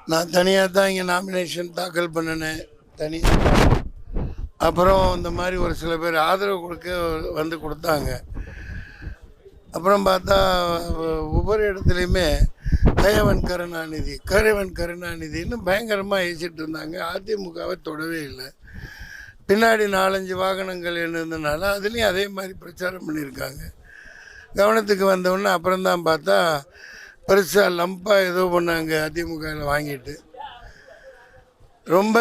நான் தனியாக தான் இங்கே நாமினேஷன் தாக்கல் பண்ணினேன் தனியாக. அப்புறம் இந்த மாதிரி ஒரு சில பேர் ஆதரவு வந்து கொடுத்தாங்க. அப்புறம் பார்த்தா ஒவ்வொரு இடத்துலையுமே கயவன் கருணாநிதின்னு பயங்கரமாக ஏசிட்டு இருந்தாங்க. அதிமுகவை தொடவே இல்லை. பின்னாடி 4-5 வாகனங்கள் இருந்ததுனால அதுலேயும் அதே மாதிரி பிரச்சாரம் பண்ணியிருக்காங்க. கவனத்துக்கு வந்தவுடனே அப்புறம்தான் பார்த்தா பெருசாக லம்பாக ஏதோ பண்ணாங்க அதிமுகவில் வாங்கிட்டு. ரொம்ப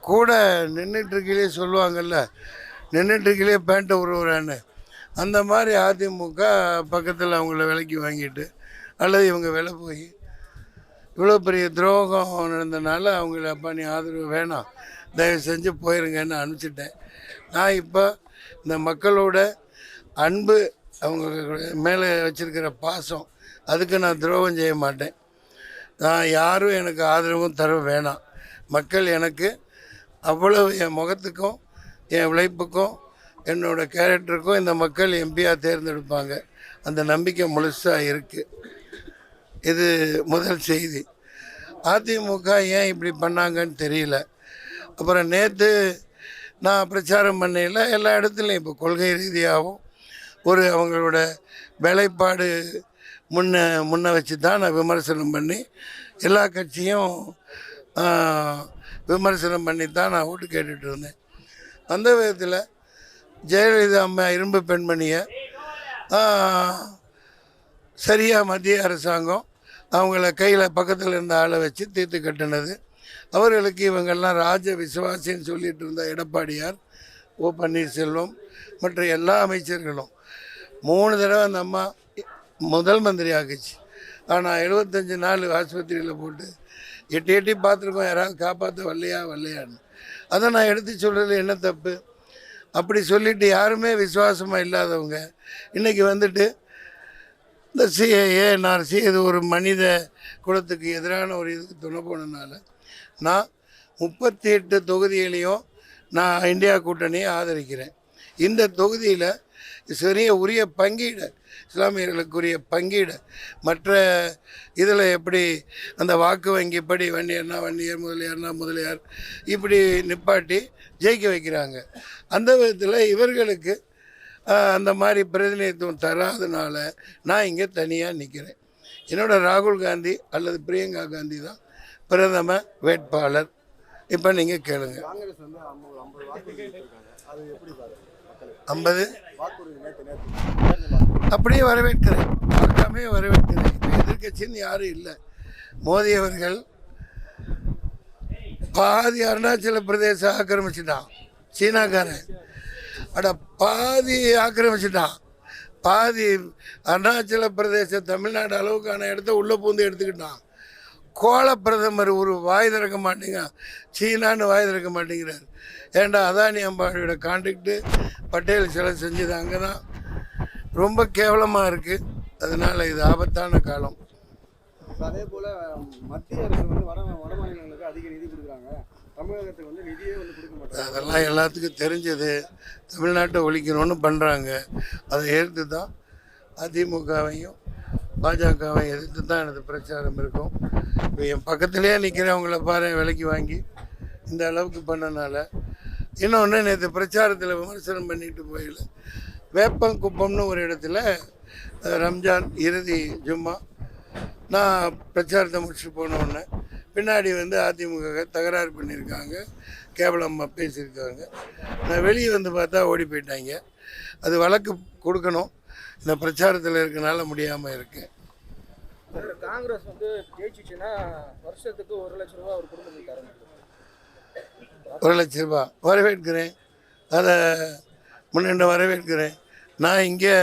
கூட நின்றுட்டுருக்கிலே சொல்லுவாங்கள்ல, நின்றுட்டுருக்கிலே பேண்ட்டை உருவுறான்னு, அந்த மாதிரி அதிமுக பக்கத்தில் அவங்கள விலைக்கு வாங்கிட்டு அல்லது இவங்க விலை போய் இவ்வளோ பெரிய துரோகம் நடந்தனால அவங்கள அப்பா நீ ஆதரவு வேணாம், தயவு செஞ்சு போயிருங்கன்னு அனுப்பிச்சிட்டேன். நான் இப்போ இந்த மக்களோட அன்பு, அவங்க மேலே வச்சுருக்கிற பாசம், அதுக்கு நான் துரோகம் செய்ய மாட்டேன். நான் யாரும் எனக்கு ஆதரவும் தர வேணாம். மக்கள் எனக்கு அவ்வளவு என் முகத்துக்கும் என் உழைப்புக்கும் என்னோடய கேரக்டருக்கும் இந்த மக்கள் எம்பியாக தேர்ந்தெடுப்பாங்க. அந்த நம்பிக்கை முழுசாக இருக்குது. இது முதல் செய்தி. அதிமுக ஏன் இப்படி பண்ணாங்கன்னு தெரியல. அப்புறம் நேற்று நான் பிரச்சாரம் பண்ணையில் எல்லா இடத்துலையும் இப்போ கொள்கை ரீதியாகவும் அவங்களோட வேலைப்பாடு முன்ன வச்சு தான் நான் விமர்சனம் பண்ணி எல்லா கட்சியும் விமர்சனம் பண்ணி தான் நான் ஓட்டு கேட்டுட்டு இருந்தேன். அந்த விதத்தில் ஜெயலலிதா அம்மா இரும்பு பெண்மணியை சரியாக மத்திய அரசாங்கம் அவங்கள கையில் பக்கத்தில் இருந்த ஆளை வச்சு தீர்த்து கட்டினது. அவர்களுக்கு இவங்கெல்லாம் ராஜ விசுவாசின்னு சொல்லிட்டு இருந்த எடப்பாடியார், ஓ பன்னீர்செல்வம் மற்ற எல்லா அமைச்சர்களும் 3 தடவை அந்த அம்மா முதல் மந்திரி ஆகிச்சு. ஆனால் 75 நாள் ஆஸ்பத்திரியில் போட்டு எட்டி பார்த்துருக்கோம், யாராவது காப்பாற்ற வரலையான்னு. அதை நான் எடுத்து சொல்கிறதுல என்ன தப்பு? அப்படி சொல்லிவிட்டு யாருமே விசுவாசமாக இல்லாதவங்க இன்றைக்கி வந்துட்டு இந்த சிஏஏ என்ஆர்சி இது ஒரு மனித குலத்துக்கு எதிரான ஒரு இதுக்கு துணை போனதுனால நான் 38 தொகுதிகளையும் நான் இந்தியா கூட்டணியை ஆதரிக்கிறேன். இந்த தொகுதியில் உரிய பங்கீடு, இஸ்லாமியர்களுக்குரிய பங்கீடு, மற்ற இதில் எப்படி அந்த வாக்கு வங்கிப்படி வன்னியர் முதலியார் இப்படி நிப்பாட்டி ஜெயிக்க வைக்கிறாங்க. அந்த விதத்தில் இவர்களுக்கு அந்த மாதிரி பிரதிநிதித்துவம் தராதனால நான் இங்கே தனியாக நிற்கிறேன். என்னோடய ராகுல் காந்தி அல்லது பிரியங்கா காந்தி தான் பிரதம வேட்பாளர். இப்போ நீங்கள் கேளுங்க. 50 அப்படியே வரவேற்கிறேன், பார்க்காமே வரவேற்கிறேன். இப்போ எதிர்கட்சின்னு யாரும் இல்லை. மோடி அவர்கள் பாதி அருணாச்சல பிரதேசம் ஆக்கிரமிச்சிட்டான் சீனாக்காரன். பாதி ஆக்கிரமிச்சிட்டான். பாதி அருணாச்சல பிரதேச தமிழ்நாடு அளவுக்கான இடத்த உள்ளே பூந்து எடுத்துக்கிட்டான். கோல பிரதமர் ஒரு வாய் திறக்க மாட்டேங்க, சீனான்னு வாய் திறக்க மாட்டேங்கிறார். ஏண்டா அதானி அம்பானியோட கான்ட்ராக்டு பட்டேல் சிலை செஞ்சது அங்கே தான். ரொம்ப கேவலமாக இருக்குது. அதனால் இது ஆபத்தான காலம். அதே போல் மத்திய அரசு வந்து வட மாநிலங்களுக்கு அதிக நிதி கொடுக்குறாங்க, தமிழகத்துக்கு வந்து நிதியே வந்து கொடுக்க மாட்டாங்க. அதெல்லாம் எல்லாத்துக்கும் தெரிஞ்சது. தமிழ்நாட்டை ஒழிக்கணும்னு பண்ணுறாங்க. அதை எதிர்த்து தான் அதிமுகவையும் பாஜகவையும் எதிர்த்து தான் எனது பிரச்சாரம் இருக்கும். இப்போ என் பக்கத்துலேயே நிற்கிறவங்கள பாரு விலைக்கு வாங்கி இந்த அளவுக்கு பண்ணனால. இன்னொன்று, நேற்று பிரச்சாரத்தில் விமர்சனம் பண்ணிட்டு போயில வேப்பங்குப்பம்னு ஒரு இடத்துல ரம்ஜான் இறுதி ஜும்மா நான் பிரச்சாரத்தை முடிச்சுட்டு போனோடனே பின்னாடி வந்து அதிமுக தகராறு பண்ணியிருக்காங்க, கேவலமாக பேசியிருக்காங்க. நான் வெளியே வந்து பார்த்தா ஓடி போயிட்டாங்க. அது வழக்கு கொடுக்கணும், இந்த பிரச்சாரத்தில் இருக்கனால முடியாமல் இருக்கேன். காங்கிரஸ் வந்து ஜெயிச்சுன்னா வருஷத்துக்கு 1 லட்ச ரூபா ஒரு குடும்பத்துக்கு தரணும். 1 லட்ச ரூபா வரவேற்கிறேன். அதை முன்னெண்டு வரவேற்கிறேன். நான் இங்கே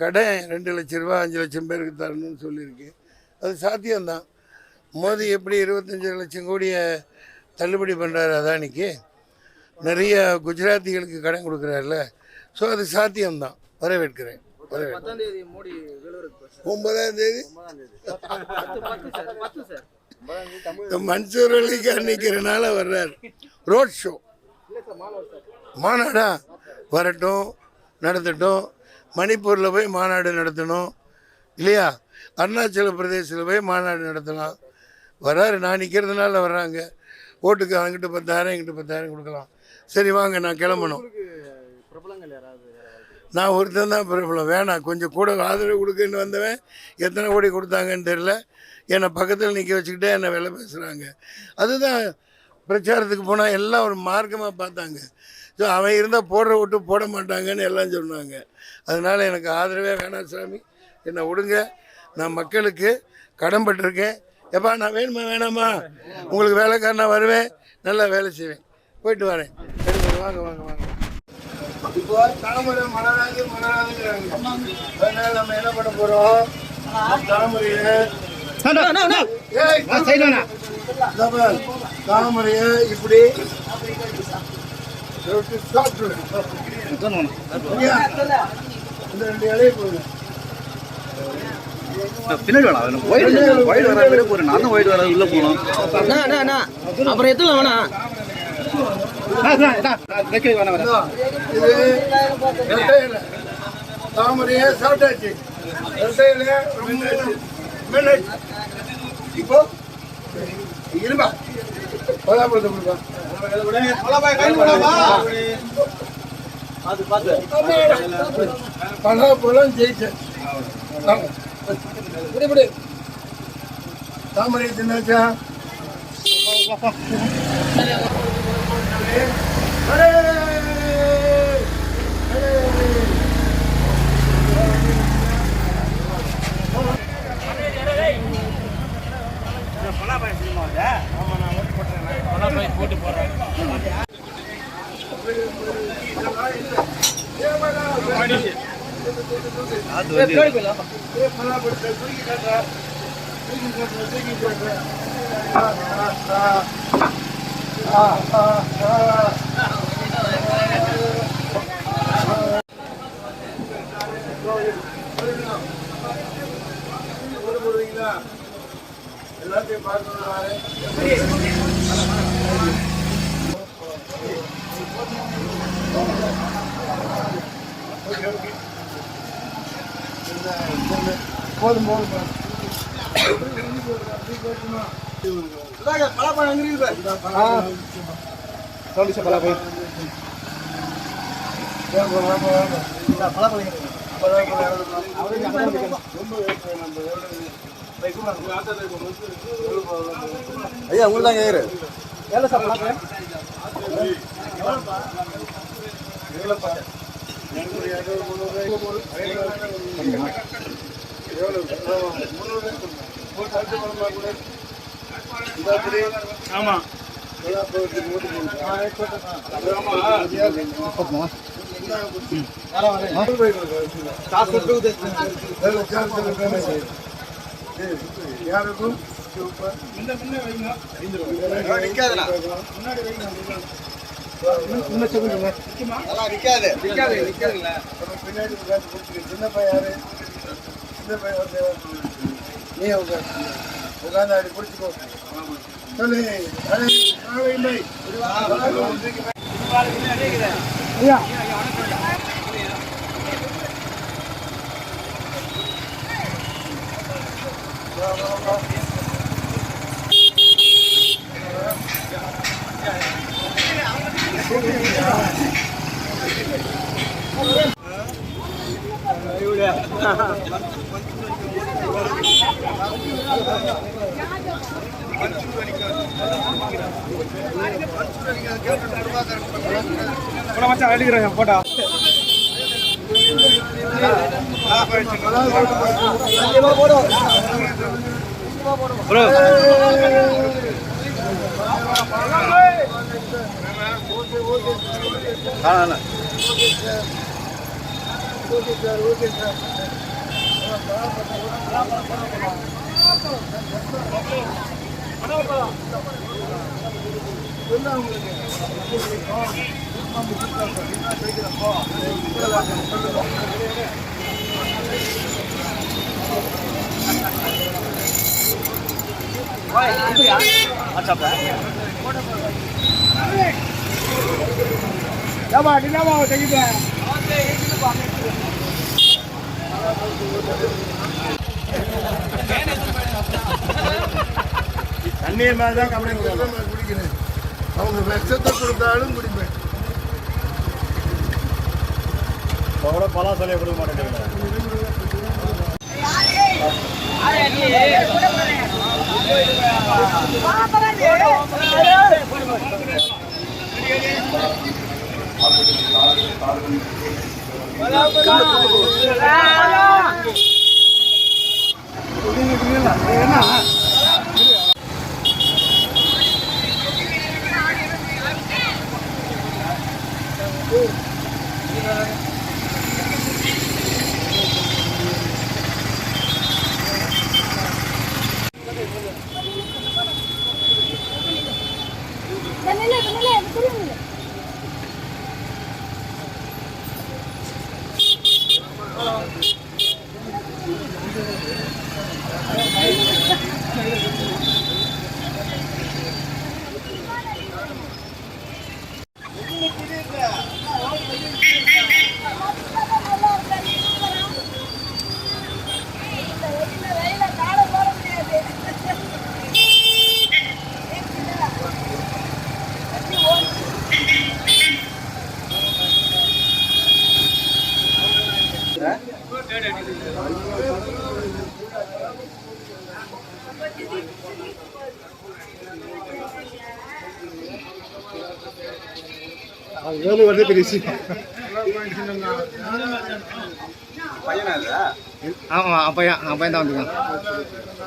கடை 2 லட்ச ரூபா 5 லட்சம் பேருக்கு தரணும்னு சொல்லியிருக்கேன். அது சாத்தியம்தான். மோடி எப்படி 25 லட்சம் கோடியை தள்ளுபடி பண்ணுறாரு அதானிக்கு, நிறைய குஜராத்திகளுக்கு கடன் கொடுக்குறாருல. ஸோ அது சாத்தியம்தான். வரவேற்கிறேன். 9ஆம் தேதி மன்சூர் அலிகான் நிற்கிறனால வர்றார். ரோட் ஷோ மாநாடா வரட்டும், நடத்தட்டும். மணிப்பூரில் போய் மாநாடு நடத்தணும் இல்லையா? அருணாச்சல பிரதேசத்தில் போய் மாநாடு நடத்தலாம். வராரு, நான் நிற்கிறதுனால வர்றாங்க. ஓட்டுக்கு அங்கிட்ட 10,000 எங்கிட்ட 10,000 கொடுக்கலாம். சரி வாங்க, நான் கிளம்பணும். பிரபலங்கள் யாராவது நான் ஒருத்தன் தான் பிரபலம், வேணாம் கொஞ்சம் கூட ஆதரவு கொடுக்குன்னு வந்தவன் எத்தனை கோடி கொடுத்தாங்கன்னு தெரில. என்னை பக்கத்தில் நிற்க வச்சுக்கிட்டே என்னை வேலை பேசுகிறாங்க. அதுதான் பிரச்சாரத்துக்கு போனால் எல்லாம் ஒரு மார்க்கமாக பார்த்தாங்க. ஸோ அவன் இருந்தால் போடுற ஓட்டு போட மாட்டாங்கன்னு எல்லாம் சொன்னாங்க. அதனால் எனக்கு ஆதரவே வேணாம் சாமி, என்னை விடுங்க. நான் மக்களுக்கு கடன்பட்டிருக்கேன். எப்பா நான் வேணுமா வேணாமா, உங்களுக்கு வேலைக்காரனாக வருவேன், நல்லா வேலை செய்வேன், போயிட்டு வரேன். சரி வாங்க வாங்க வாங்க. இப்போ தாமரை மலராதுங்கிறாங்க. அதனால் நம்ம என்ன பண்ண போகிறோம், தாமரையை இப்படி சாப்பிட்டுருவேன். இந்த 2 இலையை போடுங்க. பின்னாடி வேணாம், ஒயிட் வர ஒரு நான் ஒயிட் வர உள்ள போகணும். அப்புறம் எத்தனை வேணாம் தாமரையை சாப்பிட்டாச்சு. இப்போ இருப்பா பலாப்பழத்தை கொடுப்பா. பலாப்பழம் ஜெயிச்சேன். தாமரை தின்னாச்சா? போட்டு போடுறேன். எல்லாத்தையும் பார்க்கணும். போதும் போதும் பலாப்பழம் அங்கே இருக்குது. ஐயா உங்களுக்கு தான் கேட்குறேன். எவ்வளோ சார் பலாப்பழம்? ஆமா யாருக்கும் பின்னாடி சின்ன பையன் சின்ன பையன் நீ உட்காந்து அப்படி பிடிச்சிக்கோ. சொல்லு மச்சான் அடிக்கிறேன் போட்டா. Bro okay sir okay sir. தண்ணீர் மாதிரி தான் கபடி நான் குடிக்கிறேன். அவங்க விஷத்தை கொடுத்தாலும் குடிப்பேன். அவ்வளோ பலாசலையை கொடுக்க மாட்டேங்கிறீங்களா? வருது பெரிய விஷயம். பையனா இது? ஆமாம் அப்பையன் தான் வந்துருக்கான்.